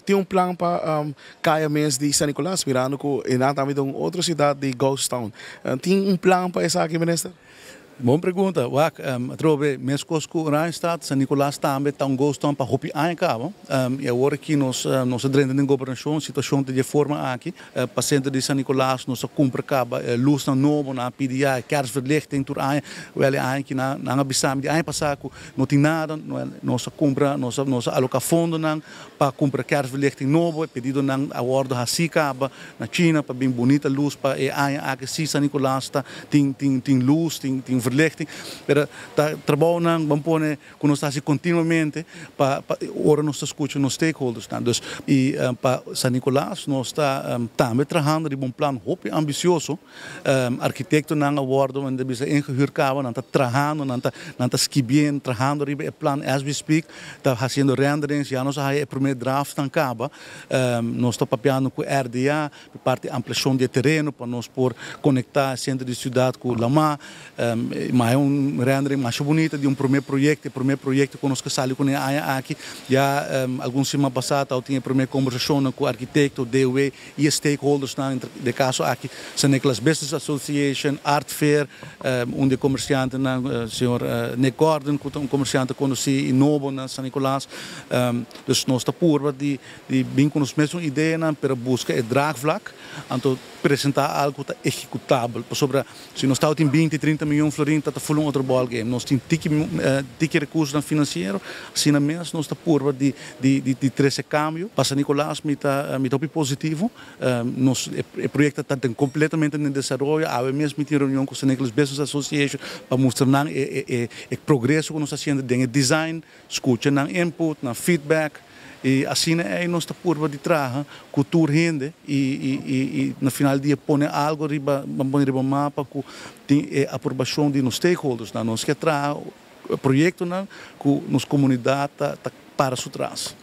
Tem um plano para caia mês de San Nicolás, mirando que também tem outra cidade de Ghost Town. Tem um plano para essa aqui, minister? Boa pergunta. Wak, trobe, mes cosco Randstad, San Nicolás também tá gosto town para hopi aankomen. E agora aqui nós drentando em governação, situação de forma aqui, paciente de San Nicolás, nós compra caba, luz na novo na PDA, kerstverlichting tur aan, wel aqui na abissam de aan passaco, não tem nada, nós compra, nós aloca fundo nan para comprar kerstverlichting novo, pedido nan awardo hasi caba na China para bem bonita luz para aqui si San Nicolás tá tem luz, tem verlichting, pero trabalham vamos pôr que nós estamos continuamente para ora nós escutamos nos stakeholders, tá? Dus para San Nicolás nós está também trabalhando de plano hope ambicioso, arquiteto não awardo onde bisa ingehuurd cabo, não está trabalhando, não está esquibien, trabalhando ribe plan as we speak, está fazendo renderings, já nós aí primeiro draft tan caba, nós está papiando com RDA, parte ampliação de terreno para nós por conectar centro de cidade com Lama, mas é rendering mais bonito de primeiro projeto que nós casamos com a aqui, já alguns semana passada eu tinha a primeira conversação com o arquiteto, DOE e stakeholders na de caso aqui, San Nicolás Business Association, Art Fair, onde comerciante na senhor Nick Gordon, que um comerciante conheci em Novo na San Nicolás, dus nós está por de bem com os mesmos ideias para buscar o draagvlak, então apresentar algo que é executável, sobre se nós estamos em 20, 30 milhões florin, está full um outro ballgame, nós temos tique recursos financeiros, assim mesmo nós está por de trazer câmbio, para San Nicolás me está positivo, nós o projeto está completamente em desenvolvimento, há mesmo uma reunião com o San Nicolás Business Association para mostrar o progresso que nós estamos fazendo em design, escuta, input, feedback. E assim é nós está por de trabalhar cultura rende e no final do dia põe algo riba mapa com a aprovação de nos stakeholders, nós que trabalhar projeto que nos comunidade tá para o trás.